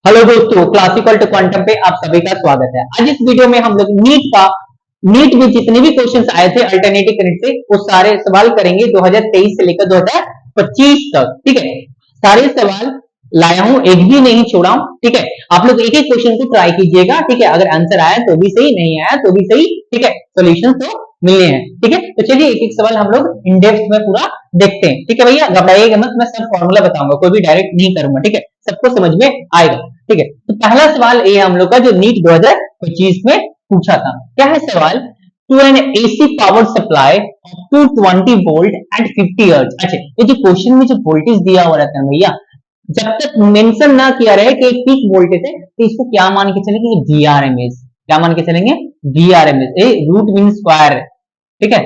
Hello दोस्तों, classical to quantum पे आप सभी का स्वागत है। आज इस वीडियो में हम लोग नीट में जितने भी क्वेश्चंस आए थे अल्टरनेटिव करंट से वो सारे सवाल करेंगे 2023 से लेकर 2025 तक। ठीक है, सारे सवाल लाया हूं, एक भी नहीं छोड़ा हूं। ठीक है, आप लोग एक एक क्वेश्चन को ट्राई कीजिएगा। ठीक है, अगर आंसर आया तो भी सही, नहीं आया तो भी सही। ठीक है, सॉल्यूशन तो मिलने हैं। ठीक है, तो चलिए एक एक सवाल हम लोग इन डेप्थ में पूरा देखते हैं। ठीक है भैया, घबराइएगा मत, मैं सब फॉर्मूला बताऊंगा, कोई भी डायरेक्ट नहीं करूंगा। ठीक है, सबको समझ में आएगा। ठीक है, तो पहला सवाल ये हम लोग का जो नीट 2025 में पूछा था, क्या है सवाल? To an AC power supply of 220 volt at 50 hertz. अच्छा, ये जो क्वेश्चन में जो वोल्टेज दिया हुआ रहता है भैया, जब तक मेंशन ना किया रहे कि पीक वोल्टेज है तो इसको क्या मान के चलेंगे? VRMS। क्या मान के चलेंगे? VRMS। ए रूट मीन स्क्वायर। ठीक है,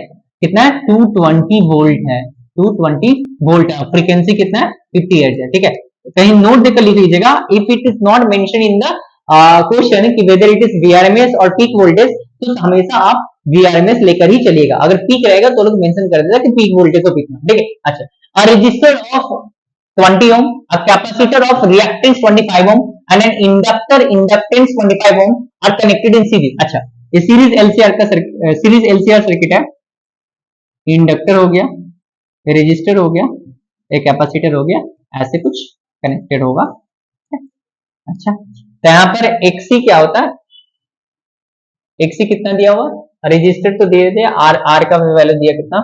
कितना है? 220 वोल्ट है, 220 वोल्ट है। फ्रीक्वेंसी कितना है? 50 हर्ट्ज है। ठीक है, कहीं नोट देकर लिख लीजिएगा, if it is not mention in the question कि वेदर इट इज VRMS और पीक वोल्टेज, तो हमेशा आप VRMS लेकर ही चलिएगा। अगर पीक रहेगा तो लोग मेंशन कर देगा कि पीक वोल्टेज को कितना। ठीक है, अच्छा, a resistor of 20 ohm, a capacitor of reactance 25 ohm and an inductor inductance 25 ohm are connected in series। अच्छा, ये सीरीज LCR का सीरीज LCR सर्किट है। इंडक्टर हो गया, रेजिस्टर हो गया, एक कैपेसिटर हो गया, ऐसे कुछ कनेक्टेड होगा। अच्छा, तो यहाँ पर XC क्या होता है? XC कितना दिया हुआ? रेजिस्टर तो दे दिया, R का वैल्यू दिया कितना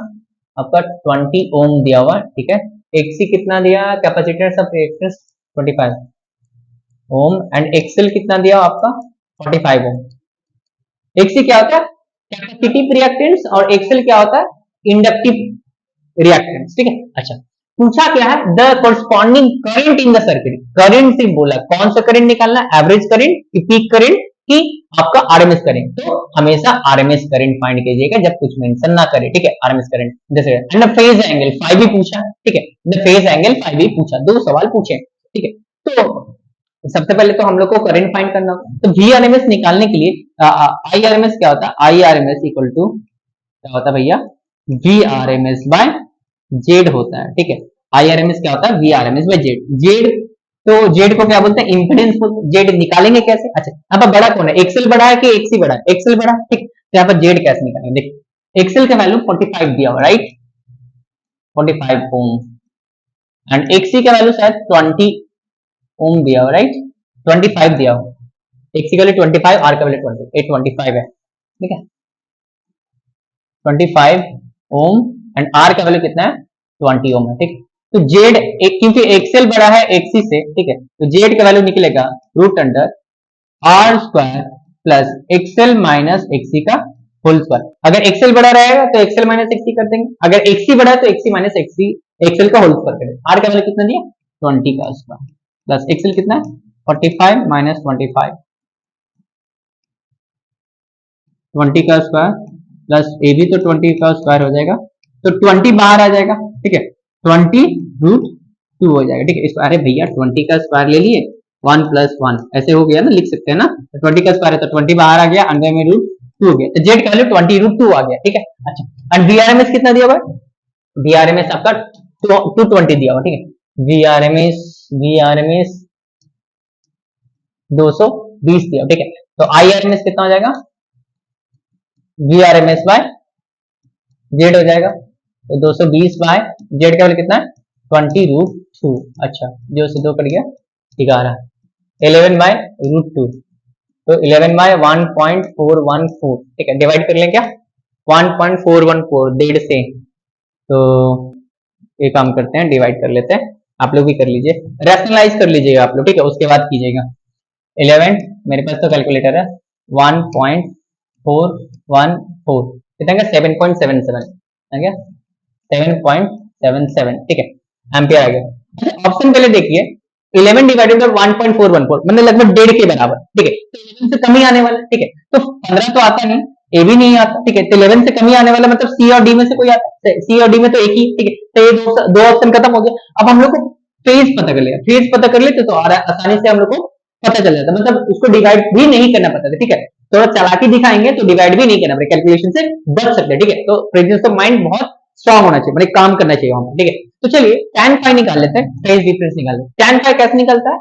आपका? 20 ओम दिया हुआ। ठीक है, XC कितना दिया? कैपेसिटर सब रिएक्टेंस 25 ओम एंड XL कितना दिया आपका? 45 ओम। XC क्या होता है? कैपेसिटिव रिएक्टेंस और XL क्या होता है? Inductive reactance. ठीक है, अच्छा, पूछा क्या है? The corresponding current in the circuit. Current से बोला, कौन सा करंट निकालना है? एवरेज करंट कि पीक करंट कि आपका RMS करंट? तो हमेशा RMS करंट फाइंड कीजिएगा जब कुछ मेंशन ना करे। ठीक है, RMS करंट जैसे and the phase angle phi भी पूछा। ठीक है, द फेज एंगल फाई भी पूछा, दो सवाल पूछे। ठीक है, तो सबसे पहले तो हम लोग को करंट फाइंड करना होगा। तो VRMS निकालने के लिए IRMS क्या होता है? IRMS इक्वल टू क्या होता है भैया? VRMS बाय जेड होता है। ठीक है, IRMS क्या होता है? VRMS by Z. जेड तो जेड को क्या बोलते हैं? इंपेडेंस बोलते हैं। जेड निकालेंगे कैसे? अच्छा, यहाँ पर बड़ा कौन है? XL बड़ा है कि XC बड़ा है? XL बड़ा। ठीक, तो यहाँ पर जेड कैसे निकालेंगे? देखिए, XL का वैल्यू 45 दिया हुआ, राइट? 45 ओम एंड XC का वैल्यू शायद 20 ओम दिया हुआ, राइट? 25 दिया हुआ। XC का वैल्यू 25, R का वैल्यू 20, 25 है। ठीक है, 25 ओम एंड R का वैल्यू कितना है? 20 ओम है। ठीक, तो जेड क्योंकि XL बड़ा है XC से, ठीक है, तो जेड का वैल्यू निकलेगा root under R square plus XL minus XC का होल स्क्वायर। अगर XL बड़ा रहेगा तो XL माइनस XC कर देंगे, अगर XC बड़ा है तो XC माइनस XL का होल स्क्वायर करेंगे। R का वैल्यू कितना दिया? 20 का स्क्वायर प्लस XL कितना है? 45 माइनस 25, 20 का स्क्वायर प्लस ए भी तो 20 का स्क्वायर हो जाएगा, तो 20 बाहर आ जाएगा। ठीक है, 20 रूट 2 हो जाएगा। ठीक है, इसको अरे भैया 20 का स्क्वायर ले लिए, 1 प्लस 1 ऐसे हो गया ना, लिख सकते हैं ना। तो 20 का स्क्वायर है तो 20 बाहर आ गया, अंदर में रूट 2 हो गया, तो जेड का वैल्यू 20 रूट 2 आ गया। ठीक है, अच्छा, एंड VRMS कितना दिया हुआ? VRMS आपका 220 दिया हुआ। ठीक है, VRMS 220 दिया। ठीक है, तो IRMS कितना हो जाएगा? VRMS बाय जेड हो जाएगा, तो 220 बाय जेड का वैल्यू कितना है? 20 रूट 2। अच्छा, जो से 2 कट गया 11, 11 बाय रूट 2, तो 11 बाय 1.414। ठीक है, डिवाइड कर लें क्या? 1.414 डेढ़ से, तो ये काम करते हैं, डिवाइड कर लेते हैं। आप लोग भी कर लीजिए, रैशनलाइज कर लीजिएगा आप लोग। ठीक है, उसके बाद कीजिएगा। 11 मेरे पास तो कैलकुलेटर है, 1.414 कितना का? 7.77 आ गया, 7.77। ठीक है, एम्पियर आ गया। ऑप्शन पहले देखिए, 11 डिवाइडेड बाय 1.414 मतलब लगभग डेढ़ के बराबर। ठीक है, तो 11 से कम ही आने वाला। ठीक है, तो 15 तो आता नहीं, ए भी नहीं आता। ठीक है, तो 11 से कम ही आने वाला, मतलब सी और डी में से कोई आता है। सी और डी में तो एक ही। ठीक है, तो ये दो ऑप्शन खत्म हो गया। अब हम लोग को फेज पता कर लिया, फेज पता कर लेते तो आसानी से हम लोग को पता चल जाता, मतलब उसको डिवाइड भी नहीं करना पड़ता था। ठीक है, थोड़ा चालाकी दिखाएंगे तो डिवाइड भी नहीं करना पड़ेगा, कैलकुलेशन से बच सकते हैं। ठीक है, तो प्रेजेंस ऑफ माइंड बहुत स्ट्रांग होना चाहिए, मतलब काम करना चाहिए हमें। ठीक है, तो चलिए tan फाई निकाल लेते हैं, फेज डिफरेंस निकाल लेते हैं। tan फाई कैसे निकलता है?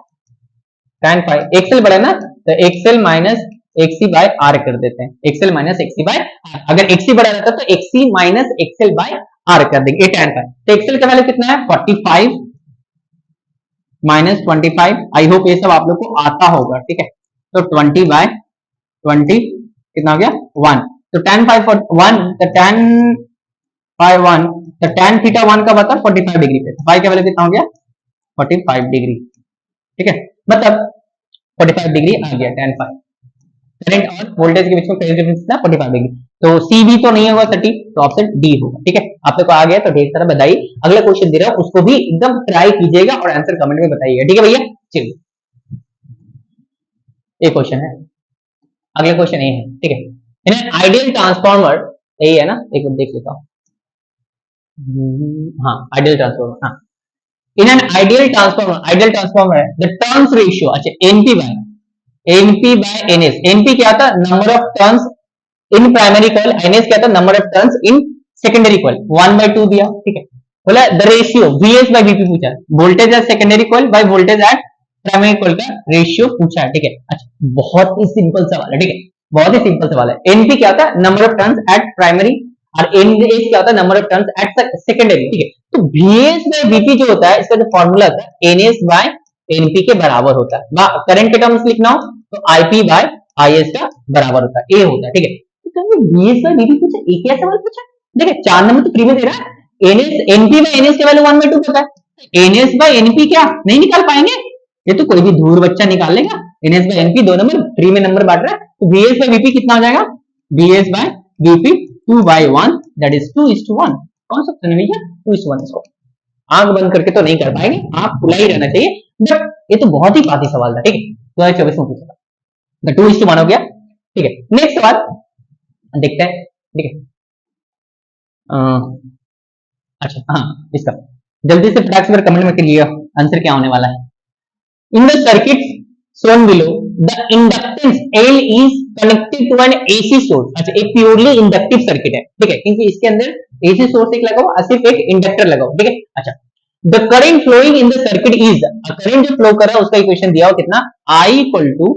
tan phi एक्सएल बड़ा है ना, तो XL minus XC by R कर देते हैं, XL minus XC by R. अगर एक्सी बड़ा रहता तो XC minus XL by R कर देंगे, ये tan phi। तो एक्सएल का वैल्यू कितना है 45 माइनस 25। आई होप ये सब आप लोग को आता होगा, ठीक है। तो 20 बाय 20 कितना हो गया 1। तो tan phi for 1, तो tan phi 1, तो tan थीटा 1 का बता 45 डिग्री पे, phi का वैल्यू कितना हो गया 45 डिग्री, ठीक है। मतलब 45 डिग्री आ गया tan phi। करंट और वोल्टेज के बीच में फेज डिफरेंस कितना 45 डिग्री। तो सी भी तो नहीं होगा सटीक, तो ऑप्शन डी होगा, ठीक है। आप लोग को आ गया तो ढेर सारा बधाई। अगला क्वेश्चन दे रहा हूं उसको भी एकदम ट्राई कीजिएगा और आंसर कमेंट में बताइएगा, ठीक है भैया। चलिए एक क्वेश्चन है, अगला क्वेश्चन ये है, ठीक है। इन एन आइडियल ट्रांसफॉर्मर, यही है ना, एक बार देख लेता हूं। हाँ आइडियल ट्रांसफॉर्मर, हाँ in an ideal transformer the turns ratio, अच्छा एनपी बाय एनएस। एनपी क्या था number of turns in primary coil, NS क्या था number of turns in secondary coil, 1/2 दिया, ठीक है। बोला the ratio VS by VP पूछा, voltage at secondary coil by voltage at primary coil का रेशियो पूछा है, ठीक है। अच्छा बहुत ही सिंपल सवाल है, ठीक है, बहुत ही सिंपल सवाल है। एनपी क्या था number of turns eight primary और एनएस क्या होता है number of turns eight secondary, ठीक है। तो वीएस बाय वीपी जो होता है इसका जो फॉर्मूला होता है एनएस बाय एनपी के बराबर होता है। करंट के टर्म्स लिखना हो तो आईपी बाय आईएस का बराबर होता है, ए होता है, ठीक है। तो वीएस बाय वीपी पूछा, एक क्या सवाल पूछा, देखिए 4 नंबर तो फ्री में दे रहा है। एनएस एनपी बाय एनएस के वैल्यू 1/2 पता है, एनएस बाय एनपी क्या नहीं निकाल पाएंगे, ये तो कोई भी धूर बच्चा निकाल लेगा। NS by NP 2 number free में नंबर बांट रहा है, तो वीएस बाय वीपी कितना हो जाएगा, VS by VP 2/1 that is 2:1। कौन सा ऑप्शन है भैया 2:1। इसको आंख बंद करके तो नहीं कर पाएंगे, आंख खुला ही रहना चाहिए, बट ये तो बहुत ही पाती सवाल था, ठीक है। 2024 में पूछा था, तो 2:1 हो गया, ठीक है। नेक्स्ट सवाल देखते हैं, ठीक है। अच्छा हाँ इसका जल्दी से फटाक से कमेंट में करिएगा आंसर क्या होने वाला है। इन the circuit shown below the inductance L is connected to an AC source। अच्छा एक प्योरली इंडक्टिव सर्किट है, ठीक है, क्योंकि इसके अंदर AC सोर्स एक लगा हुआ और सिर्फ एक इंडक्टर लगा हुआ, ठीक है। अच्छा the current flowing in the circuit is, current जो फ्लो कर रहा है उसका इक्वेशन दिया हुआ कितना I equal to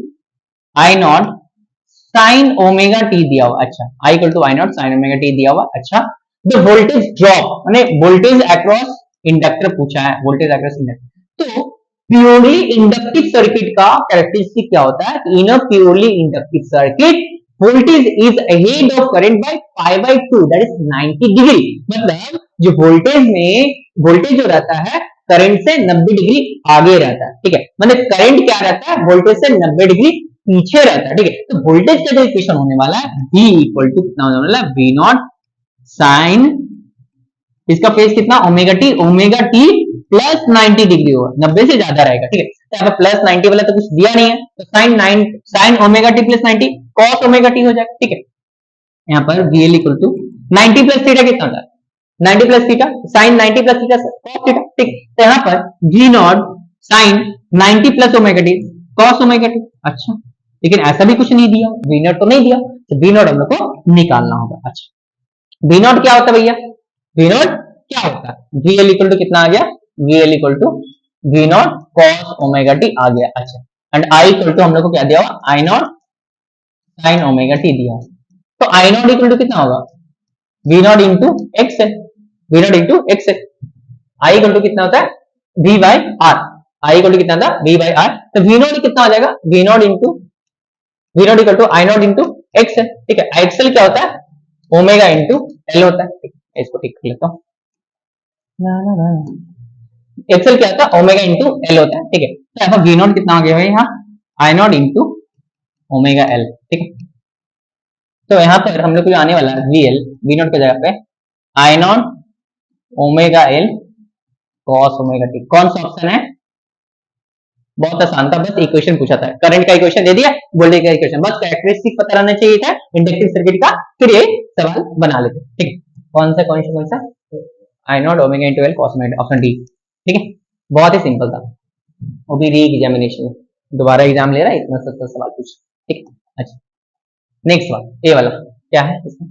I naught sine omega T दिया हुआ, अच्छा I equal to I naught sine omega T दिया हुआ। अच्छा द वोल्टेज ड्रॉप माने वोल्टेज अक्रॉस इंडक्टर पूछा है, वोल्टेज अक्रॉस इंडक्टर। तो प्योरली इंडक्टिव सर्किट का कैरेक्टरिस्टिक क्या होता है, in a purely inductive circuit voltage is ahead of current by 5/2 that is 90 degree. मतलब जो वोल्टेज जो रहता है करंट से 90 डिग्री आगे रहता है, ठीक है। मतलब करंट क्या रहता है वोल्टेज से 90 डिग्री पीछे रहता है, ठीक है। तो वोल्टेज का जो इक्वेशन होने वाला है V इक्वल टू कितना होने वाला है V नॉट साइन, इसका फेज कितना ओमेगा टी प्लस 90 डिग्री होगा, 90 से ज्यादा रहेगा, ठीक है। तो यहाँ पे प्लस 90 वाला तो कुछ दिया नहीं है, तो sine omega T plus 90 cos omega T हो जाएगा, ठीक है। यहाँ पर VL equal to 90 plus theta कितना होता है 90 plus theta sine 90 plus theta cos theta, ठीक। तो यहाँ पर V naught sine 90 plus omega T cos omega T. अच्छा लेकिन ऐसा भी कुछ नहीं दिया, V नॉट तो नहीं दिया, तो V नॉट हम लोग को निकालना होगा। अच्छा V नॉट क्या होता है भैया, V नॉट क्या होता है VL इक्वल टू कितना आ गया, VL equal to V naught cos omega t आ गया। अच्छा एंड I इक्वल टू हम लोग को क्या दिया हुआ I naught sin omega T दिया, तो I नॉट इक्वल टू कितना होगा V नॉट इंटू एक्स है, V नॉट इंटू एक्स है। I इक्वल टू कितना होता है V by R, I equal to कितना था V बाई R, तो V नॉट कितना हो जाएगा V naught equal to I naught into X है, ठीक है। एक्सएल क्या होता है ओमेगा इंटू एल होता है, ठीक है। इसको ठीक कर लेता हूं, एक्सएल क्या होता है ओमेगा इंटू एल होता है, ठीक है। तो यहाँ वी नॉट कितना हो गया भाई यहाँ आई नॉट इंटू ओमेगा एल, ठीक है। तो यहाँ पर हम लोग को आने वाला है वीएल, वी नॉट की जगह पे I naught omega L cos omega t. कौन सा ऑप्शन है, बहुत आसान था, बस इक्वेशन पूछा था, करंट का इक्वेशन दे दिया, वोल्टेज का इक्वेशन, बस कैरेक्टरिस्टिक पता रहना चाहिए था इंडक्टिव सर्किट का, फिर ये सवाल बना लेते, ठीक है। कौन सा I naught omega into L cos omega, option D, ठीक है। बहुत ही सिंपल था, वो भी री एग्जामिनेशन में दोबारा एग्जाम ले रहा है, इतना सस्ता सवाल पूछ, ठीक। अच्छा नेक्स्ट सवाल ये वाला क्या है इसमें,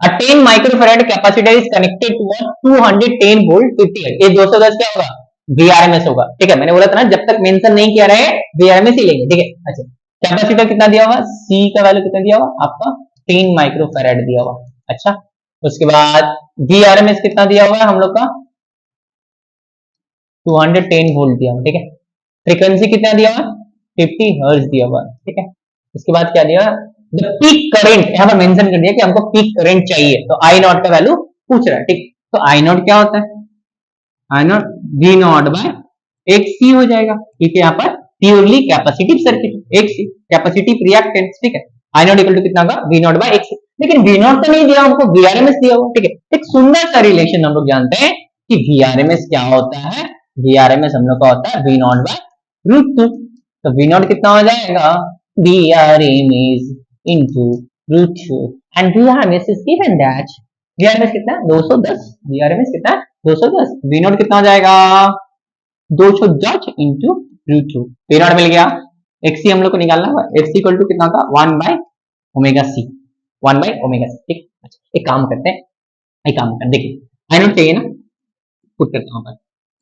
A 10 microfarad capacitor is connected to 210 volt 50 hertz. ये 210 क्या होगा VRMS होगा, ठीक है। मैंने बोला था ना जब तक मेंशन नहीं किया रहे VRMS ही लेंगे, ठीक है। अच्छा, कैपेसिटर कितना दिया हुआ, C का वैल्यू कितना दिया हुआ आपका 10 माइक्रोफैराड दिया हुआ। अच्छा, उसके बाद VRMS कितना दिया हुआ है हम लोग का 210 वोल्ट दिया हुआ, ठीक है। फ्रीक्वेंसी कितना दिया हुआ 50 हर्ट्ज दिया हुआ, ठीक है। उसके बाद क्या दिया, द पीक करंट यहाँ पर मेंशन कर दिया कि हमको पीक करंट चाहिए, तो आई नॉट का वैल्यू पूछ रहा है, ठीक। तो आई नॉट क्या होता है, आई नॉट वी नॉट बाय एक सी हो जाएगा, क्योंकि यहाँ पर प्योरली कैपेसिटिव सर्किट एक सी कैपेसिटिव रिएक्टेंस, ठीक है। आई नॉट इक्वल टू कितना होगा वी नॉट बाय एक सी, लेकिन वी नॉट तो नहीं दिया हमको, वीआरएमएस दिया हुआ, ठीक है। एक सुंदर सा रिलेशन हम लोग जानते हैं कि वीआरएमएस क्या होता है, वीआरएमएस हम लोग का होता है V naught by root two, तो वी नॉट कितना हो जाएगा VRMS into root two, and VRMS is given that VRMS कितना 210, वीआरएमएस कितना 210, वी नॉट कितना हो जाएगा 210 into root two, V naught मिल गया। एक्सी हम लोग को निकालना है, एक्सी इक्वल टू कितना होगा 1 by omega C, 1 by omega C, ठीक। अच्छा, एक काम करते हैं, एक काम करते हैं, देखिए आई नॉट चाहिए ना, पुट करता हूं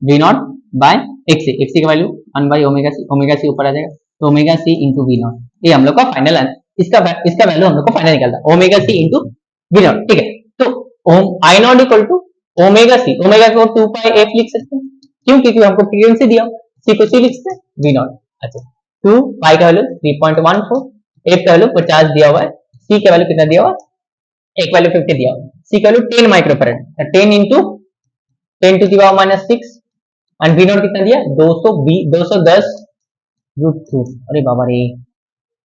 V naught by XC, XC का वैल्यू 1 बाय ओमेगा सी ऊपर आ जाएगा, तो omega C into V naught, ये हम लोग का फाइनल आंसर, इसका वैल्यू हम लोग को फाइनल निकलता है omega C into V naught, ठीक है। तो I naught equal to omega C, omega को 2 पाई एफ लिख सकते हैं, क्यों, क्योंकि हमको फ्रीक्वेंसी दिया, सी को सी लिख सकते हैं, वी नॉट। अच्छा, 2 पाई का वैल्यू 3.14, एफ का वैल्यू 50 दिया हुआ है, सी का वैल्यू कितना दिया हुआ है, एक वैल्यू 50 दिया हुआ है, सी का value 10 microfarad, 10 into 10 to the power minus 6, and V naught कितना दिया 210 रूट टू, अरे बाबा रे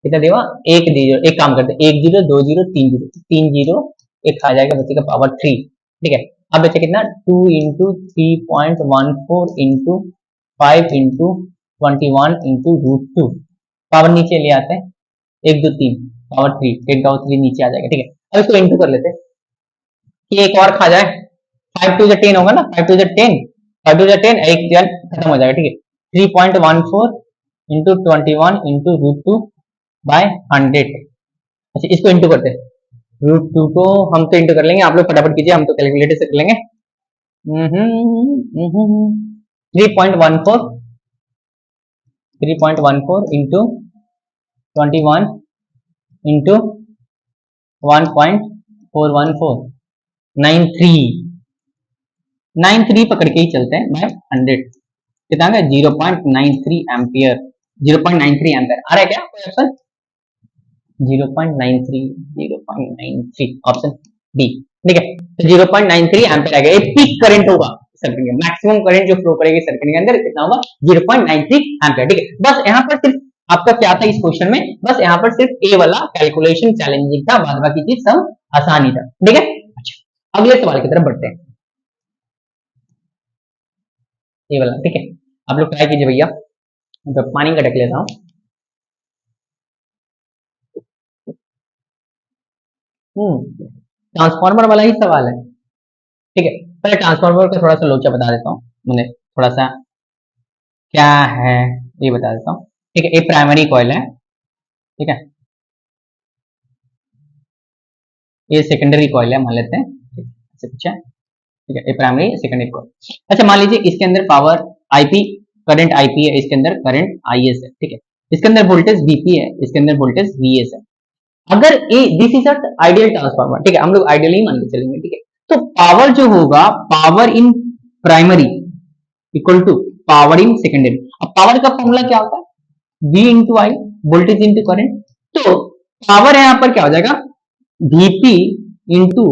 कितना देगा एक जीरो, एक काम करते हैं 1 जीरो 2 जीरो 3 जीरो, 3 जीरो एक आ जाएगा, बचेगा पावर 3, ठीक है। अब बचे कितना 2 into 3.14 into 5 into 21 into root two, power नीचे ले आते हैं 1 2 3 पावर 3, 10 पावर 3 नीचे आ जाएगा, ठीक है। अब इसको इंटू कर लेते हैं कि एक और खा जाए, 5 टू 10 होगा ना, 5 टू 10, 5 टू 10 एक जन खत्म हो जाएगा, ठीक है। 3.14 into 21 into root two by 100, अच्छा इसको इंटू करते हैं, रूट टू को हम तो इंटू कर लेंगे, आप लोग फटाफट कीजिए, हम तो कैलकुलेटर से कर लेंगे। 3.14 इंटू 21 इंटू 1.414, 93 पकड़ के ही चलते हैं बाय 100, कितना है 0.93 एम्पियर, 0.93 एम्पियर आ रहा है क्या कोई ऑप्शन, 0.93 ऑप्शन डी, ठीक है। तो 0.93 एम्पियर आ गया, ये पीक करंट होगा सर्किट में, मैक्सिमम करंट जो फ्लो करेगी सर्किट के अंदर कितना होगा 0.93 एम्पियर, ठीक है। बस यहाँ पर सिर्फ आपका क्या था इस क्वेश्चन में, बस यहाँ पर सिर्फ ए वाला कैलकुलेशन चैलेंजिंग था, बाद बाकी चीज सब आसानी था, ठीक है। अच्छा, अगले सवाल की तरफ बढ़ते हैं, ये वाला, ठीक है। आप लोग ट्राई कीजिए भैया, तो पानी का ढक लेता हूँ। ट्रांसफार्मर वाला ही सवाल है, ठीक है। पहले ट्रांसफार्मर का थोड़ा सा लोचा बता देता हूँ, मैंने थोड़ा सा क्या है ये बता देता हूँ, ठीक है। ये प्राइमरी कॉइल है, ठीक है, ये सेकेंडरी कॉइल है मान लेते हैं, अच्छा कुछ है, ठीक है, ये प्राइमरी सेकेंडरी कॉइल। अच्छा मान लीजिए इसके अंदर पावर आईपी, करंट आईपी है, इसके अंदर करंट आईएस है, ठीक है। इसके अंदर वोल्टेज वीपी है, इसके अंदर वोल्टेज वीएस है। अगर ए दिस इज आइडियल ट्रांसफार्मर, ठीक है, हम लोग आइडियली मान के चलेंगे, ठीक है। तो पावर जो होगा power in primary equal to power in secondary, अब पावर का फॉर्मूला क्या होता है V into I, voltage into current, तो पावर यहाँ पर क्या हो जाएगा Vp into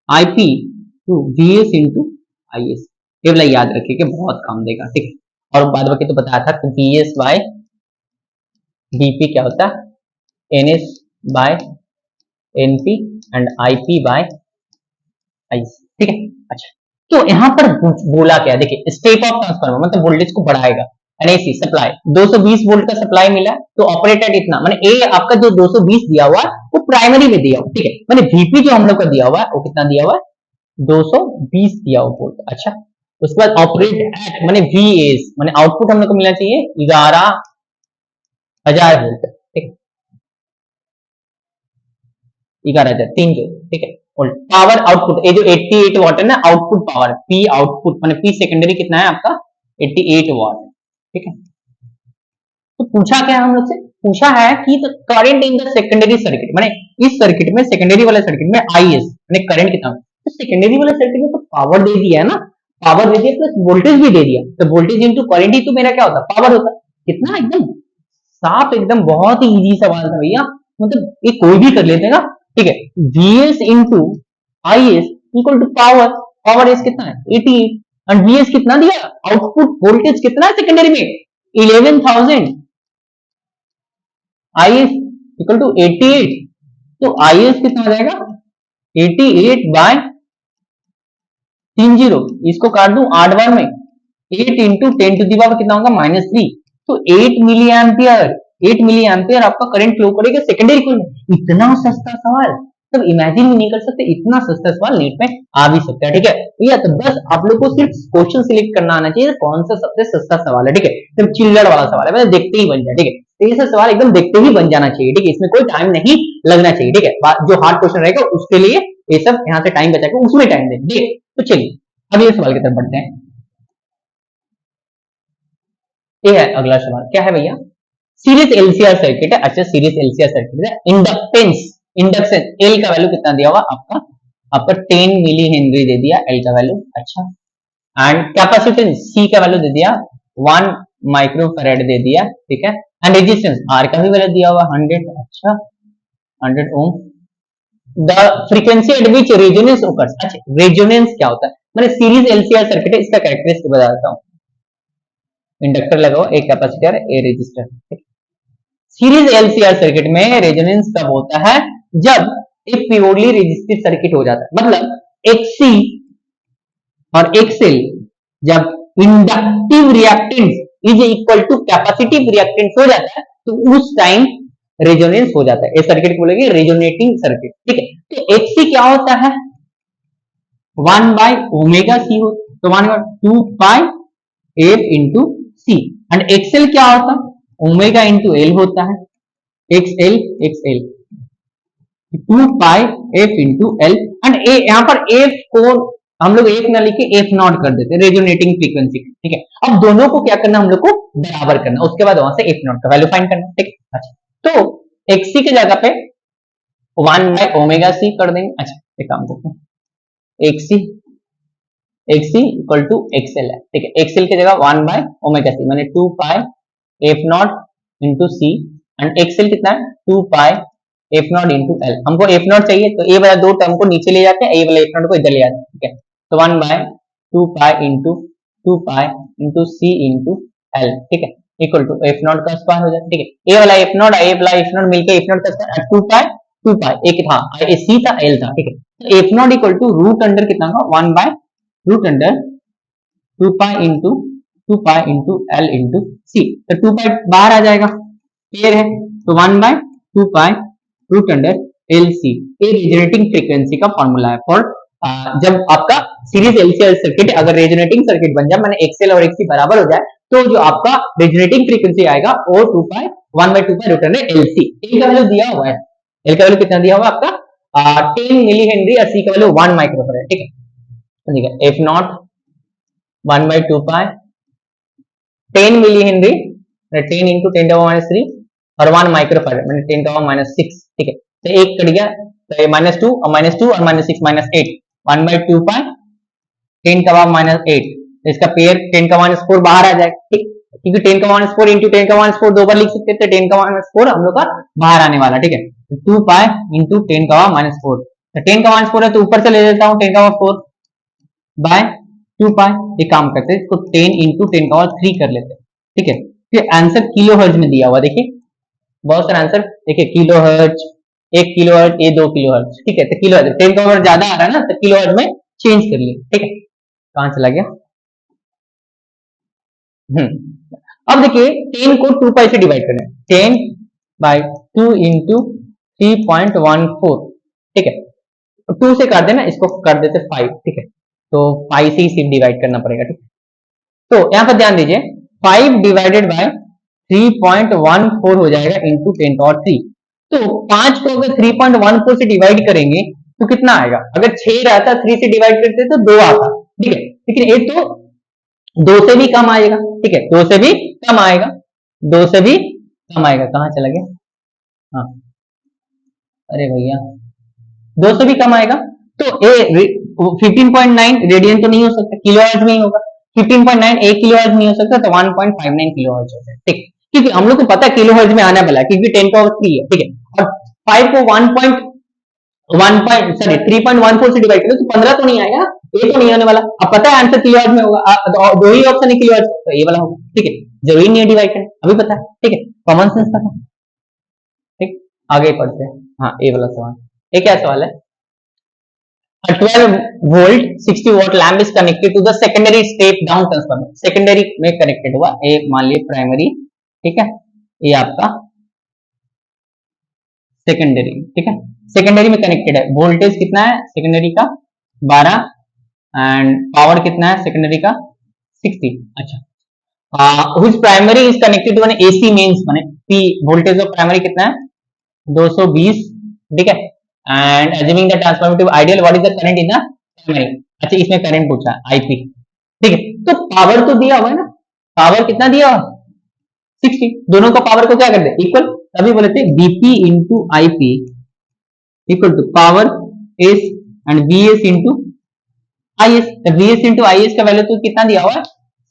IP to Vs into IS, ये वाला याद रखिए कि बहुत काम देगा, ठीक है। और बाद बाकी तो बताया था कि Vs बाय Vp क्या होता है NS by NP and IP by IC, ठीक है। अच्छा, तो यहाँ पर बोला क्या, देखिए स्टेप ऑफ ट्रांसफार्मर मतलब वोल्टेज को बढ़ाएगा, एनएसी सप्लाई 220 वोल्ट का सप्लाई मिला, तो ऑपरेटेड इतना माने ए आपका जो 220 दिया हुआ वो प्राइमरी में दिया हुआ, ठीक है। माने वीपी जो हम लोग का दिया हुआ है वो कितना दिया हुआ है 220 दिया हुआ वोल्ट, अच्छा। उसके बाद ऑपरेट एट माने वीएस माने आउटपुट हम लोग को मिलना चाहिए 11,000 वोल्ट, ठीक है, 11,300, ठीक है। पावर आउटपुट ये जो 88 वाट है ना, आउटपुट पावर पी आउटपुट माने पी सेकेंडरी कितना है आपका 88 वाट, ठीक है। तो पूछा क्या हम लोग से, पूछा है कि the current in the secondary circuit, माने इस सर्किट में, सेकेंडरी वाले सर्किट में आईएस माने करंट कितना, तो सेकेंडरी वाले सर्किट में तो पावर दे दिया है ना, पावर दे दिया प्लस वोल्टेज भी दे दिया, तो वोल्टेज इनटू करंट ही तो मेरा क्या होता है, पावर होता है। कितना एकदम साफ, एकदम बहुत ही इजी सवाल था भैया, मतलब ये कोई भी कर लेते ना, ठीक है। Vs into I S equal to power, power S कितना है 88, और Vs कितना दिया, आउटपुट वोल्टेज कितना है सेकेंडरी में 11,000, आई एस इक्वल टू 88, तो आई एस कितना हो जाएगा 88 बाय 30, इसको काट दूं 8 बार में, 8 इंटू 10 टू दी पावर कितना होगा -3, तो 8 मिली एम्पियर, 8 मिली एम्पियर आपका करंट फ्लो करेगा सेकेंडरी कॉइल में। इतना सस्ता सवाल तब इमेजिन भी नहीं कर सकते, इतना सस्ता सवाल नीट में आ भी सकता है, ठीक है भैया। तो बस आप लोग को सिर्फ क्वेश्चन सिलेक्ट करना आना चाहिए कौन सा सबसे सस्ता सवाल है, ठीक है, सिर्फ चिल्लड़ वाला सवाल है, मतलब देखते ही बन जाए, ठीक है। तो ये सब सवाल एकदम देखते ही बन जाना चाहिए, ठीक है, इसमें कोई टाइम नहीं लगना चाहिए, ठीक है। जो हार्ड क्वेश्चन रहेगा उसके लिए ये सब यहाँ से टाइम बचा के उसमें टाइम दें, ठीक है। तो चलिए अगले सवाल की तरफ बढ़ते हैं। ये है अगला सवाल, क्या है भैया, सीरीज एलसीआर सर्किट है, अच्छा सीरीज एलसीआर सर्किट है, इंडक्टेंस, इंडक्शन एल का वैल्यू कितना दिया हुआ आपका, आपका 10 मिली हेनरी दे दिया एल का वैल्यू, अच्छा, एंड कैपेसिटेंस सी का वैल्यू दे दिया 1 माइक्रोफैराड दे दिया, ठीक है, एंड रेजिस्टेंस आर का भी वैल्यू दिया हुआ 100, अच्छा 100 ohm, the frequency at which resonance occurs, अच्छा रेजोनेंस क्या होता है, मैंने सीरीज एलसीआर सर्किट है, इसका कैरेक्टरिस्टिक बता देता हूँ, इंडक्टर लगाओ, एक कैपेसिटर, ए रेजिस्टर। सीरीज एलसीआर सर्किट में रेजोनेंस कब होता है, जब एक प्योरली रेजिस्टिव सर्किट हो जाता है, मतलब एक्सी और एक्सएल जब inductive reactance is equal to capacitive reactance हो जाता है, तो उस टाइम रेजोनेंस हो जाता है, इस सर्किट को बोलेंगे रेजोनेटिंग सर्किट, ठीक है। तो एक्सी क्या होता है 1 बाय ओमेगा सी हो, तो 1 2 pi F into C, and XL क्या होता है ओमेगा इंटू एल होता है, XL XL 2 pi F into L, and ए यहां पर एफ को हम लोग एफ ना लिखे एफ नॉट कर देते हैं, रेजोनेटिंग फ्रीक्वेंसी, ठीक है। अब दोनों को क्या करना, हम लोग को बराबर करना, उसके बाद वहां से एफ नॉट का वैल्यू फाइंड करना, ठीक है। अच्छा तो एक्सी की जगह पे 1 बाय ओमेगा सी कर देंगे, अच्छा एक काम करते हैं, XC XC equal to XL है, ठीक है, एक्सएल की जगह 1 बाय ओमेगा सी माने 2 pi F naught into C, and XL कितना है 2 pi F naught into L, हमको एफ नॉट चाहिए, तो ए वाला दो टर्म को नीचे ले जाते हैं, ए वाला एफ नॉट को इधर ले आते हैं, ठीक है। तो 1 bye 2 pi into 2 pi into C into L, ठीक है, इक्वल टू एफ नॉट का स्क्वायर हो जाए, ठीक है, ए वाला एफ नॉट ए वाला एफ नॉट मिलकर एफ नॉट का स्क्वायर 2 पाई एक था सी था एल था, ठीक है। तो F naught equal to root under कितना का 1 by root under 2 pi into L into C, तो 2 पाई बाहर आ जाएगा, क्लियर है, तो 1 bye 2 pi root under L C, ये रेजोनेटिंग फ्रीक्वेंसी का फॉर्मूला है फॉर जब आपका सीरीज एलसीआर सर्किट अगर रेजोनेटिंग सर्किट बन जाए, माने एक्सएल और एक्सी बराबर हो जाए, तो जो आपका रेजोनेटिंग फ्रीक्वेंसी आएगा वो 2 pi 1 bye 2 pi root under L C, L का वैल्यू दिया हुआ है, एल का वैल्यू कितना दिया हुआ है आपका 10 मिली हेनरी और सी का वैल्यू 1 माइक्रोफैराड, ठीक है। ठीक है, F naught 1 bye 2 pi 10 milli henry 10 into 10 power -3 और 1 माइक्रोफैराड मैंने 10 पावर -6, ठीक है, तो एक कट गया, तो -2 और -2 और -6 -8 1 बाय 2 पाई 10 का पावर -8, इसका पेयर 10 का -4 बाहर आ जाएगा, ठीक, क्योंकि 10 का -4 इंटू 10 का -4 दो बार लिख सकते थे, 10 का -4 हम लोग का बाहर आने वाला, ठीक है, 2 पाई इंटू 10 का -4, तो 10 का -4 है तो ऊपर से ले लेता हूँ 10 का 4 बाय 2 पाई, एक काम करते हैं इसको 10 इंटू 10 का 3 कर लेते हैं, ठीक है। फिर आंसर किलो हर्ट्ज में दिया हुआ, देखिए बहुत सारा आंसर, देखिए किलो हर्ट्ज 1 किलो हर्ट्ज, ये 2 किलो हर्ट्ज, ठीक है, तो किलो हर्ट्ज 10 का पावर ज्यादा आ रहा है ना, तो किलो हर्ट्ज में चेंज कर लिए, ठीक है, कहां चला गया, अब देखिए 10 को 2 पाई से डिवाइड करना है, 10 बाय 2 इंटू 3.14, ठीक है, 2 से काट देना, इसको कर देते 5, ठीक है, तो 5 से ही सिर्फ डिवाइड करना पड़ेगा, ठीक, तो यहां पर ध्यान दीजिए 5 डिवाइडेड बाय 3.14 हो जाएगा इंटू 10 पावर 3, तो 5 को अगर 3.14 से डिवाइड करेंगे तो कितना आएगा, अगर 6 रहता 3 से डिवाइड करते तो 2 आता, ठीक है, लेकिन ये तो 2 से भी कम आएगा, ठीक है, 2 से भी कम आएगा, 2 से भी कम आएगा, कहां चला गया, हाँ, अरे भैया 2 से भी कम आएगा, तो ए 15.9 रेडियन तो नहीं हो सकता, किलो हर्ट्ज में ही होगा, 15.9 1 किलो हर्ट्ज नहीं हो सकता, तो 1.59 किलो हर्ट्ज होता है, ठीक, क्योंकि हम लोग को पता है किलो हर्ट्ज में आने वाला है, क्योंकि 10 पावर 3 है, ठीक है, और 5 को 3.14 से डिवाइड करो तो 15 तो नहीं आएगा, ये तो नहीं आने वाला, अब पता है आंसर किलो हर्ट्ज में होगा, तो 2 ही ऑप्शन है किलो हर्ट्ज, तो ये वाला होगा, ठीक है, जरूरी नहीं है डिवाइड करना, अभी पता है, ठीक है, कॉमन सेंस था, ठीक, आगे पढ़ते हैं, हाँ ये वाला सवाल, ये क्या सवाल है, a 12 volt 60 watt lamp is connected to the secondary step down transformer, secondary में कनेक्टेड हुआ, ये मान लीजिए प्राइमरी, ठीक है, ये आपका सेकेंडरी, ठीक है, सेकेंडरी में कनेक्टेड है, वोल्टेज कितना है सेकेंडरी का 12 एंड पावर कितना है सेकेंडरी का 60, अच्छा, which primary is connected to an AC mains, माने पी वोल्टेज ऑफ प्राइमरी कितना है 220, ठीक है, and assuming the transformative ideal what is the current in the primary, अच्छा इसमें करंट पूछा आईपी, ठीक है, तो पावर तो दिया हुआ है ना, पावर कितना दिया हुआ 60, दोनों का पावर को क्या कर दे इक्वल, तभी बोले थे VP into IP equal to power S and VS into IS, तो वीएस इंटू आईएस का वैल्यू तो कितना दिया हुआ है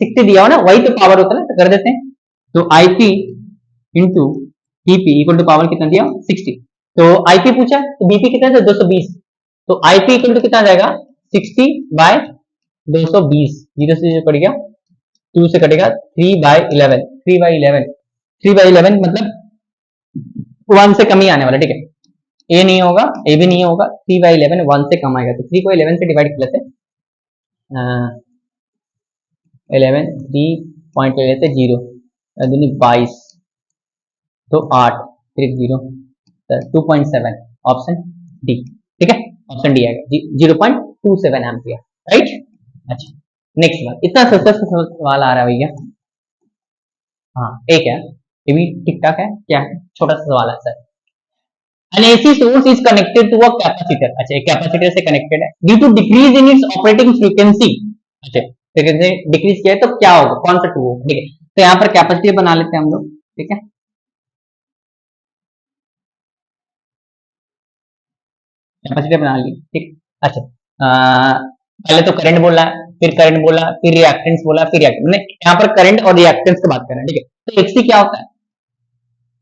60 दिया हुआ ना, वही तो पावर होता है ना, तो कर देते हैं, तो IP into VP equal to power कितना दिया 60, तो आईपी पूछा तो बीपी कितना था 220, तो आईपी इक्वल टू कितना जाएगा 60 बाय 220, जीरो से जीरो कट गया, 2 से कटेगा 3 बाय 11, 3 बाय 11, 3 बाय 11 मतलब 1 से कम ही आने वाला, ठीक है, ए नहीं होगा, ए भी नहीं होगा, 3 बाय 11 1 से कम आएगा, तो 3 को 11 से डिवाइड कर लेते हैं, 11 3 पॉइंट ले लेते 0 दूनी 22, तो 8 फिर 0, 2.7 ऑप्शन डी, ठीक है, ऑप्शन डी आएगा 0.27 एम्पियर, राइट, अच्छा नेक्स्ट बात, इतना सस्ता सवाल आ रहा है भैया, हाँ एक है, ये भी ठीक ठाक है, क्या है छोटा सा सवाल है sir, an AC source is connected to a capacitor, अच्छा एक कैपेसिटर से कनेक्टेड है, due to decrease in its operating frequency, अच्छा फ्रीक्वेंसी डिक्रीज किया है तो क्या होगा, कौन सा टू होगा, ठीक है, तो यहाँ पर कैपेसिटर बना लेते हैं हम लोग, ठीक है, कैपेसिटर बना ली, ठीक, अच्छा पहले तो करंट बोला, फिर करंट बोला, फिर रिएक्टेंस बोला, फिर रिएक्टेंस, मैंने यहाँ पर करंट और रिएक्टेंस की बात कर रहे हैं, ठीक है, तो एक्सी क्या होता है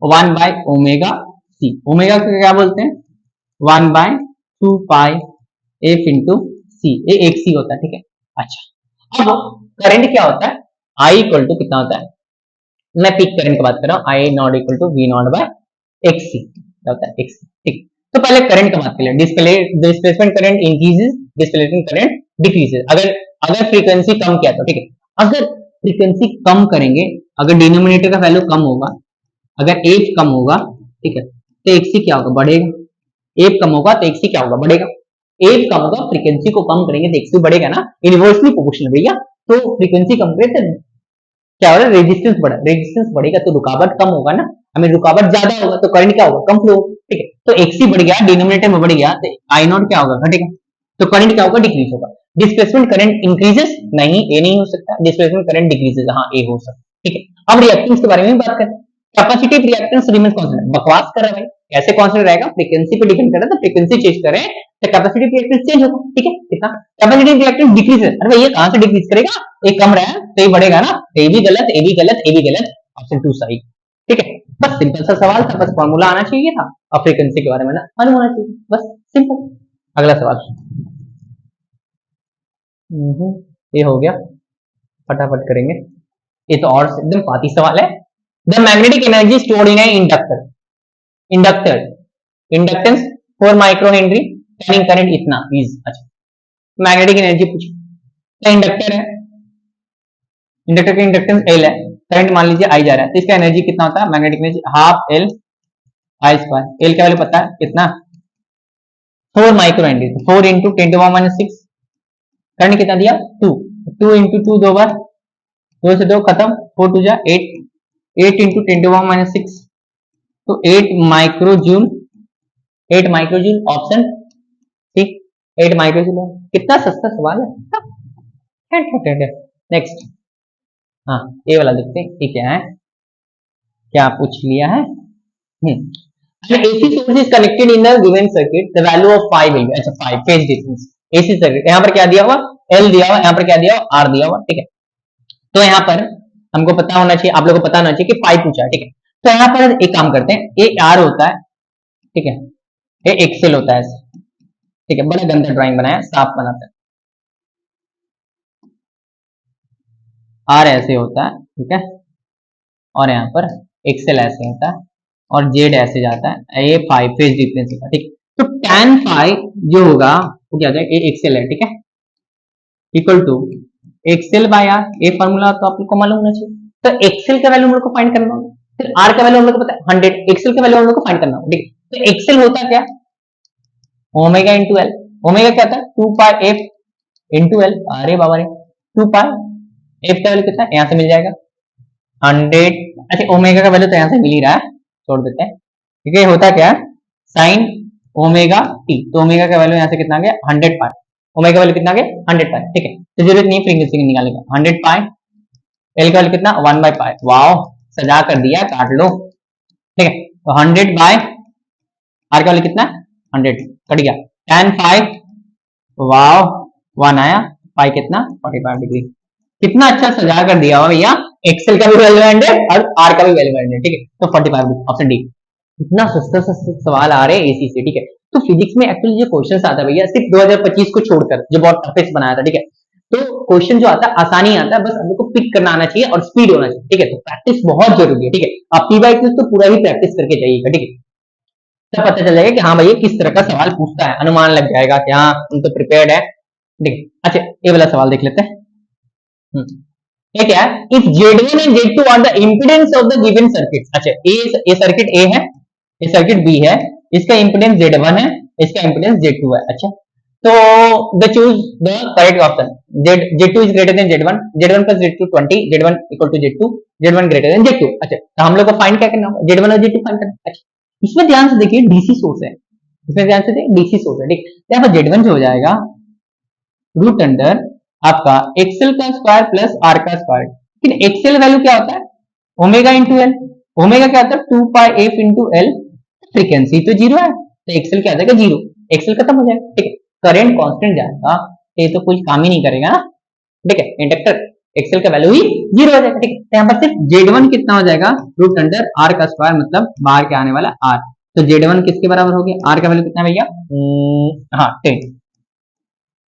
1 बाय ओमेगा सी, ओमेगा को क्या बोलते हैं 1 बाय 2 पाई एफ इंटू सी, ये एक सी होता है, ठीक है, अच्छा अब करंट क्या होता है आई इक्वल टू कितना होता है, मैं पीक करंट की बात कर रहा हूँ, I naught equal to V naught by XC, क्या होता है एक्सी, ठीक, तो पहले करंट की बात कर ले, displacement current increases, displacement current decreases, अगर अगर फ्रीक्वेंसी कम किया तो, ठीक है, अगर फ्रीक्वेंसी कम करेंगे, अगर डिनोमिनेटर का वैल्यू कम होगा, अगर एफ कम होगा, ठीक है, तो एक्सी क्या होगा बढ़ेगा, एफ कम होगा तो एक्सी क्या होगा बढ़ेगा, एफ कम होगा फ्रीक्वेंसी को कम करेंगे तो एक्सी बढ़ेगा ना, इनवर्सली प्रोपोर्शनल भैया, तो फ्रीक्वेंसी कम करें तो क्या हो रहा है रेजिस्टेंस बढ़ा, रेजिस्टेंस बढ़ेगा तो रुकावट कम होगा ना, हमें रुकावट ज्यादा होगा तो करंट क्या होगा कम फ्लो, ठीक है, तो एक्सी बढ़ गया डिनोमिनेटर में बढ़ गया तो आई नॉट क्या होगा घटेगा, तो करंट क्या होगा डिक्रीज होगा, डिस्प्लेसमेंट करंट इंक्रीजेस नहीं, ए नहीं हो सकता, डिस्प्लेसमेंट करंट डिक्रीजेस, हाँ ए हो सकता, ठीक है, अब रिएक्टेंस के बारे में बात करें, कैपेसिटिव रिएक्टेंस रिमेंस कांस्टेंट, बकवास कर रहा है भाई, कैसे कांस्टेंट रहेगा, फ्रीक्वेंसी पे डिपेंड कर रहा है, तो फ्रीक्वेंसी चेंज करें तो कैपेसिटिव रिएक्टेंस चेंज होगा, ठीक है, कितना कैपेसिटिव रिएक्टेंस डिक्रीज, अरे भाई ये कहां से डिक्रीज करेगा, एक कम रहा है तो ये बढ़ेगा ना, तो ये भी गलत, ये भी गलत, ये भी गलत, ऑप्शन 2 सही, ठीक है, बस सिंपल सा सवाल था, बस फॉर्मूला आना चाहिए था और फ्रीक्वेंसी के बारे में ना मालूम होना चाहिए, बस सिंपल, अगला सवाल, ये हो गया, फटाफट करेंगे, ये तो और एकदम पाती सवाल है, the magnetic energy stored in A inductor, inductor inductance 4 micro Henry, turning current इतना इज, अच्छा मैग्नेटिक एनर्जी पूछी, तो इंडक्टर है, इंडक्टर का इंडक्टेंस एल है, करंट मान लीजिए आई जा रहा है, तो इसका एनर्जी कितना होता है magnetic energy half L I square, L का वैल्यू पता है कितना 4 माइक्रो हेनरी, तो 4 इंटू 10⁻⁶, करंट कितना दिया 2, 2 इंटू 2 दो बार, 2 से 2 खत्म, 4 टू जा 8, 8 इंटू 10⁻⁶, तो 8 micro joule, 8 micro joule option ठीक, 8 माइक्रो जूल, कितना सस्ता सवाल है, नेक्स्ट हाँ ये वाला देखते हैं ये क्या है, क्या पूछ लिया है। An AC source is connected in a given circuit. The value of phi will be, अच्छा phi phase difference AC circuit, यहाँ पर क्या दिया हुआ L दिया हुआ, यहाँ पर क्या दिया हुआ R दिया हुआ, ठीक है। तो यहाँ पर हमको पता होना चाहिए, आप लोगों को पता होना चाहिए कि phi पूछा है, ठीक है। तो यहाँ पर एक काम करते हैं, ये R होता है, ठीक है, ये एक्सेल होता है ऐसे, ठीक है, बड़ा गंदा ड्राइंग बनाया, साफ बनाते हैं। R ऐसे होता है, ठीक है, और यहाँ पर एक्सेल ऐसे होता है, और जेड ऐसे जाता है, ये फाइव फेज डिफरेंस होगा, ठीक है। तो tan फाइ जो होगा वो क्या हो जाएगा, ये एक्सेल है, ठीक है, equal to XL by R, ये फॉर्मूला तो आप लोग को मालूम होना चाहिए। तो एक्सेल का वैल्यू हम लोग को फाइंड करना होगा, फिर आर का वैल्यू हम लोग को पता है 100, एक्सेल का वैल्यू हम लोग को फाइंड करना होगा, ठीक है। तो एक्सेल होता क्या, ओमेगा इंटू एल, ओमेगा क्या था 2 पाई एफ इंटू एल, अरे बाबा रे 2 पाई एफ का वैल्यू कितना यहाँ से मिल जाएगा 100, अच्छा ओमेगा का वैल्यू तो यहाँ से मिल ही रहा है, छोड़ देते हैं, ठीक है। होता क्या साइन ओमेगा टी, तो ओमेगा का वैल्यू यहाँ से कितना आ गया 100 पाई, ओमेगा वैल्यू कितना आ गया 100 पाई, ठीक है। तो जरूरत नहीं फ्रीक्वेंसी निकालेगा 100 पाई, एल का वैल्यू कितना 1 बाय पाई, वाओ सजा कर दिया, काट लो, ठीक है। तो 100 बाय आर का वैल्यू कितना 100 कट गया, tan फाइव वाओ 1 आया, पाई कितना 45 डिग्री, कितना अच्छा सजा कर दिया हुआ भैया, एक्सेल का भी वैल्यू 100 और आर का भी वैल्यू 100, ठीक है। तो 45 ऑप्शन डी, इतना सस्ता सस्ता सवाल आ रहे हैं एसी से, ठीक है। तो फिजिक्स में एक्चुअली जो क्वेश्चन आता है भैया सिर्फ 2025 को छोड़कर जो बहुत टफेस्ट बनाया था, ठीक है। तो क्वेश्चन जो आता है आसानी आता है, बस हमको पिक करना आना चाहिए और स्पीड होना चाहिए, ठीक है। तो प्रैक्टिस बहुत जरूरी है, ठीक है। आप पी बाई क्यू तो पूरा ही प्रैक्टिस करके जाइएगा, ठीक है, तब पता चल जाएगा कि हाँ भैया किस तरह का सवाल पूछता है, अनुमान लग जाएगा कि हाँ तुम तो प्रिपेयर्ड है, ठीक है। अच्छा ये वाला सवाल देख लेते हैं, ये क्या है, if Z1 and Z2 are the impedance of the given circuit, अच्छा ये सर्किट A है, ये सर्किट B है, इसका इंपेडेंस Z1 है, इसका इंपेडेंस Z2 है, अच्छा। तो the choose the correct option, Z2 is greater than Z1, Z1 plus Z2 20, Z1 equal to Z2, Z1 greater than Z2, अच्छा। तो हम लोग को फाइंड क्या करना होगा, Z1 और Z2 फाइंड करना, अच्छा। इसमें ध्यान से देखिए डीसी सोर्स है, इसमें ध्यान से देखिए डीसी सोर्स है, ठीक। यहाँ पर Z1 जो हो जाएगा रूट अंडर आपका एक्सेल का स्क्वायर प्लस आर का स्क्वायर, लेकिन एक्सेल वैल्यू क्या होता है ओमेगा इंटू एल, ओमेगा क्या होता है 2 pi F into L, frequency तो जीरो है, तो एक्सेल क्या आ जाएगा जीरो, एक्सेल खत्म हो जाएगा, ठीक है। करंट कांस्टेंट जाएगा, ये तो कुछ काम ही नहीं करेगा ना, ठीक है। इंडक्टर एक्सेल का वैल्यू ही जीरो हो जाएगा, ठीक है। यहाँ पर सिर्फ Z1 कितना हो जाएगा रूट अंडर आर का स्क्वायर, मतलब बाहर के आने वाला आर, तो Z1 किसके बराबर हो गया, आर का वैल्यू कितना भैया, हाँ 10,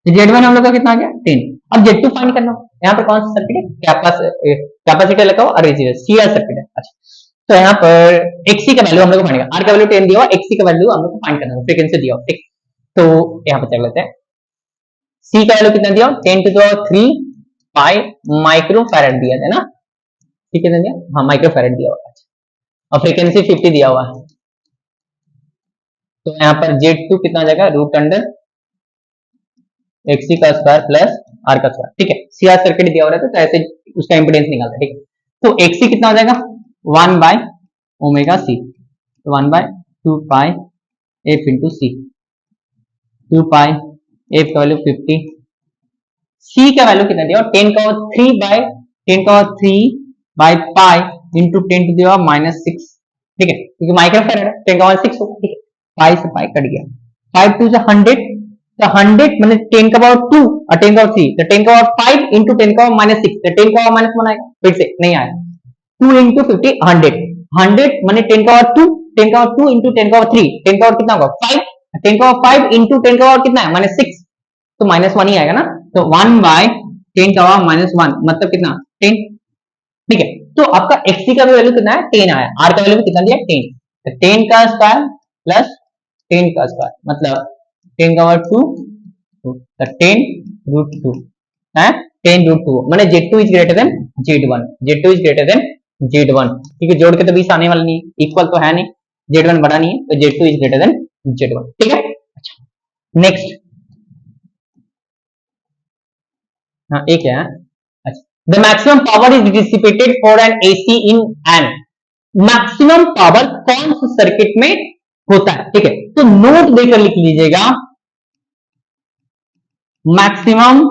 Z1 हम लोग का कितना आ गया 10। अब Z2 फाइंड करना, यहाँ पर कौन सा सर्किट है, कैपेसिटर लगा हुआ और रेजिस्टेंस सीआर सर्किट है, अच्छा। तो यहाँ पर XC का वैल्यू हम लोग को फाइंड करना, R का वैल्यू 10 दिया हुआ, XC का वैल्यू हम लोग को फाइंड करना, फ्रीक्वेंसी दिया हुआ, ठीक। तो यहाँ पर चल लेते हैं, C का वैल्यू कितना दिया 10 to the 3 pi microfarad दिया है ना, ठीक है दिया, हाँ माइक्रो फैराड दिया हुआ, और फ्रीक्वेंसी 50 दिया हुआ है। तो यहाँ पर Z2 कितना आ जाएगा रूट अंडर XC का स्क्वायर प्लस R का स्क्वायर, ठीक है। सीआर सर्किट दिया हो रहा है तो ऐसे उसका इंपेडेंस निकालना है, ठीक है। तो XC कितना हो जाएगा 1 बाय ओमेगा C, तो 1 बाय 2 पाई एफ इंटू सी, 2 पाई एफ का वैल्यू 50, C का वैल्यू कितना दिया 10 का 3 बाय 10 का 3 बाय पाई इंटू 10 टू दिया -6, ठीक है, क्योंकि माइक्रो फैराड है 10 का 6 होगा, ठीक है। पाई से पाई कट गया, 5 टू 100, तो 100 मैंने 10 का पावर 2 और 10 का पावर 3, तो 10 का पावर 5 इंटू 10 का पावर -6, तो 10 का पावर -1 आएगा, फिर से नहीं आया, 2 इंटू 50 100, 100 मैंने 10 का पावर 2, 10 का पावर 2 इंटू 10 का पावर 3, 10 का पावर कितना होगा 5, 10 का पावर 5 इंटू 10 का पावर कितना है -6, तो -1 ही आएगा ना, तो 1 बाय 10 का पावर -1 मतलब कितना 10, ठीक है। तो आपका XC का वैल्यू कितना है 10 आया, R का वैल्यू कितना दिया 10, तो 10 का स्क्वायर प्लस 10 का स्क्वायर मतलब 10 का पावर 2, तो 10 रूट 2 है, 10 रूट 2 माने Z2 is greater than Z1, Z2 is greater than Z1, ठीक है। जोड़ के तो 20 आने वाला नहीं, इक्वल तो है नहीं, Z1 बड़ा नहीं है, तो Z2 is greater than Z1, ठीक है। अच्छा नेक्स्ट, हाँ एक है, अच्छा the maximum power is dissipated for an AC in an, maximum power कौन से सर्किट में होता है, ठीक है। तो नोट देकर लिख लीजिएगा, maximum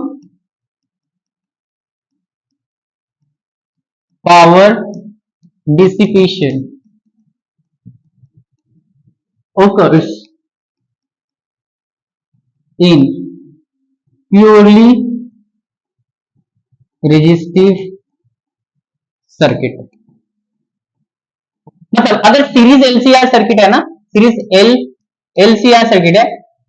power dissipation occurs in purely resistive circuit। मतलब अगर सीरीज एलसीआर सर्किट है ना, सीरीज एलसीआर सर्किट है,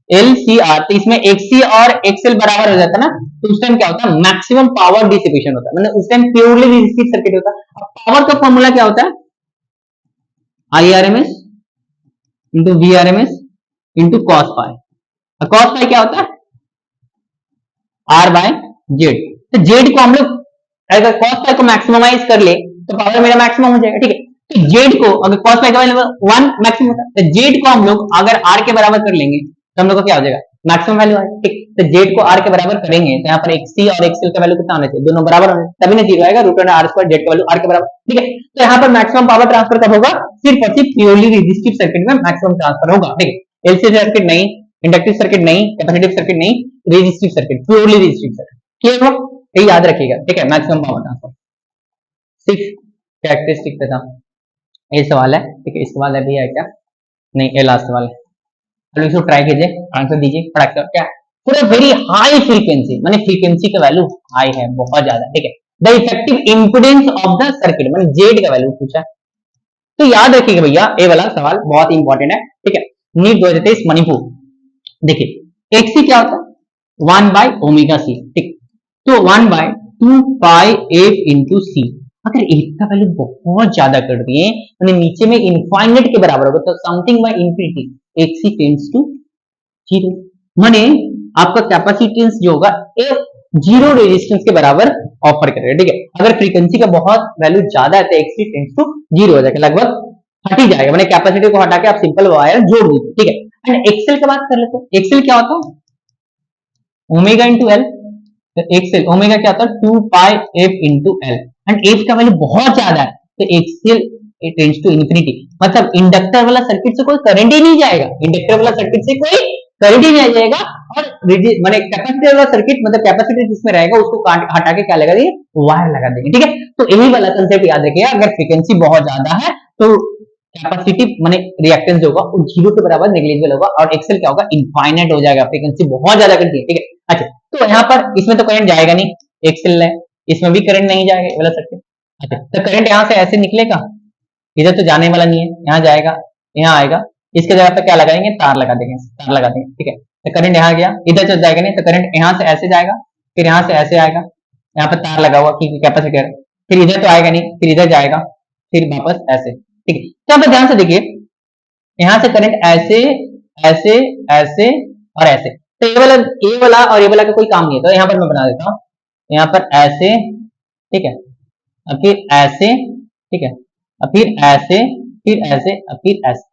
एलसीआर, तो इसमें एक्सी और एक्सएल बराबर हो जाता है ना, तो उस टाइम क्या होता है, मैक्सिमम पावर डिसिपेशन होता है, मतलब उस टाइम प्योरली रेजिस्टिव सर्किट होता है। अब पावर का फॉर्मूला क्या होता है, IRMS into VRMS into cos phi. Cos phi क्या होता है, आर बाय जेड। तो जेड को हम लोग अगर कॉस फाई को मैक्सिममाइज कर ले तो पावर मेरा मैक्सिमम हो जाएगा, ठीक है। तो जेड को अगर कॉस फाई का वैल्यू 1 मैक्सिमम होता है, तो जेड को हम लोग अगर आर के बराबर कर लेंगे तो हम लोग को क्या हो जाएगा, मैक्सिमम वैल्यू आएगा, ठीक। तो जेड को आर के बराबर करेंगे तो यहाँ पर एक्सी और एक्सएल का वैल्यू कितना होना चाहिए, दोनों बराबर होने, तभी ना जीरो आएगा, रूट आर स्क्वायर जेड का वैल्यू आर के बराबर, ठीक है। तो यहाँ पर मैक्सिमम पावर ट्रांसफर कब होगा, सिर्फ और सिर्फ प्योरली रेजिस्टिव सर्किट में मैक्सिमम ट्रांसफर होगा, ठीक है। एलसी सर्किट नहीं, इंडक्टिव सर्किट नहीं, कैपेसिटिव सर्किट नहीं, resistive circuit, purely resistive circuit, clear हो, ये याद रखिएगा, ठीक है। Maximum power transfer six characteristic था, ये सवाल है, ठीक है। इसके बाद अभी है क्या, नहीं ये लास्ट सवाल है, चलो इसको ट्राई कीजिए, आंसर दीजिए फटाक से। क्या पूरा वेरी हाई फ्रीक्वेंसी, माने फ्रीक्वेंसी का वैल्यू हाई है, बहुत ज्यादा, ठीक है। The effective importance of the circuit, माने जेड का वैल्यू पूछा, तो याद रखिएगा भैया, ये वाला सवाल बहुत इंपॉर्टेंट है, ठीक है। नीट 2023 मणिपुर, देखिए एक्सी क्या होता है, 1 बाय ओमेगा सी, ठीक। तो 1 बाय 2 पाई एफ इंटू सी, अगर एफ का वैल्यू बहुत ज्यादा कर दिए, मैंने नीचे में इनफाइनाइट के बराबर होगा, तो something by infinity XC tends to zero, माने आपका कैपेसिटेंस जो होगा एक जीरो रेजिस्टेंस के बराबर ऑफर करेगा, ठीक है। अगर फ्रीक्वेंसी का बहुत वैल्यू ज्यादा है तो एक्सी टेंड्स टू जीरो हो जाएगा, लगभग हट ही जाएगा, मैंने कैपेसिटी को हटा के आप सिंपल वायर जोड़ दीजिए, ठीक है। एंड एक्सेल की बात कर लेते हैं, एक्सेल क्या होता है, ओमेगा इंटू एल, तो एक्सेल ओमेगा क्या होता है, 2 pi F into L, and F का वैल्यू बहुत ज्यादा है तो एक्सेल टेंड्स टू इंफिनिटी, मतलब इंडक्टर वाला सर्किट से कोई करंट ही नहीं जाएगा, इंडक्टर वाला सर्किट से कोई करंट ही नहीं जाएगा, और माने कैपेसिटर वाला सर्किट, मतलब कैपेसिटर जिसमें रहेगा उसको हटा के क्या लगा देंगे, वायर लगा देंगे, ठीक है। तो यही वाला कंसेप्ट याद रखिएगा, अगर फ्रीक्वेंसी बहुत ज्यादा है तो कैपेसिटी माने रिएक्टेंस जो होगा वो जीरो के बराबर नेग्लिजिबल होगा, और एक्सेल क्या होगा, इनफाइनाइट हो जाएगा, फ्रीक्वेंसी बहुत ज्यादा करती है, ठीक है। अच्छा, तो यहाँ पर इसमें तो करंट जाएगा नहीं, एक्सेल है, इसमें भी करंट नहीं जाएगा वाला सर्किट। अच्छा, तो करंट यहाँ से ऐसे निकलेगा, इधर तो जाने वाला नहीं है, यहाँ जाएगा, यहाँ आएगा, इसके जगह पे क्या लगाएंगे, तार लगा देंगे, तार लगा देंगे, ठीक है। तो करंट यहाँ गया, इधर चल जाएगा नहीं, तो करंट यहाँ से ऐसे जाएगा, फिर यहाँ से ऐसे आएगा, यहाँ पे तार लगा हुआ क्योंकि कैपेसिटर, फिर इधर तो आएगा नहीं, फिर इधर जाएगा, फिर वापस ऐसे, ठीक है। तो यहाँ पे ध्यान से देखिए, यहाँ से करंट ऐसे ऐसे ऐसे और ऐसे, तो ये वाला और ये वाला का कोई काम नहीं है, तो यहाँ पर मैं बना देता हूँ, यहाँ पर ऐसे, ठीक है, और फिर ऐसे, ठीक है, और फिर ऐसे, फिर ऐसे, और फिर ऐसे,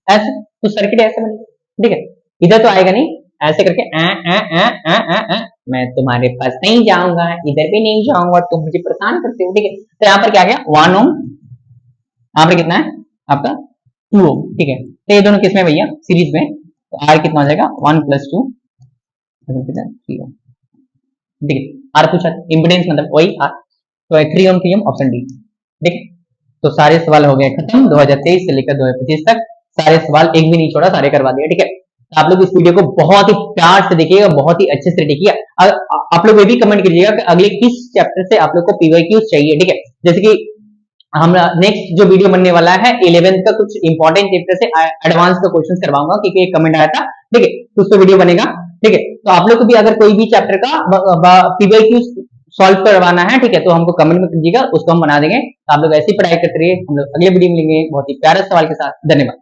ऐसे, तो सर्किट ऐसे बनेगा, ठीक है। इधर तो आएगा नहीं, ऐसे करके मैं तुम्हारे पास नहीं जाऊंगा, इधर भी नहीं जाऊंगा, तुम मुझे परेशान करते हो, ठीक है। तो यहाँ पर क्या गया, 1 ओम, यहाँ पर कितना है आपका 2 ओम, ठीक है। तो ये दोनों किसमें भैया, सीरीज में, तो आर कितना हो जाएगा, 1 + 2 3 ओम, ठीक है। आर पूछा इंपेडेंस मतलब वही आर, तो 3 ओम 3 ओम, ऑप्शन डी, ठीक है। तो सारे सवाल हो गए खत्म, 2023 से लेकर 2025 तक सारे सवाल एक भी नहीं छोड़ा, सारे करवा दिए, ठीक है। आप लोग इस वीडियो को बहुत ही प्यार से देखिएगा, बहुत ही अच्छे से देखिएगा। आप लोग ये भी कमेंट कीजिएगा कि अगले किस चैप्टर से आप लोग को पीवाईक्यूज चाहिए, ठीक है। जैसे कि हम नेक्स्ट जो वीडियो बनने वाला है 11th का कुछ इंपॉर्टेंट चैप्टर से एडवांस का क्वेश्चन करवाऊंगा, क्योंकि एक कमेंट आया था, ठीक है, तो उस पर वीडियो बनेगा, ठीक है। तो आप लोग को भी अगर कोई भी चैप्टर का पीवाईक्यूज सॉल्व करवाना है, ठीक है, तो हमको कमेंट में कीजिएगा, उसको हम बना देंगे। तो आप लोग ऐसी पढ़ाई करते रहिए, हम लोग अगले वीडियो में मिलेंगे बहुत ही प्यारे सवाल के साथ। धन्यवाद।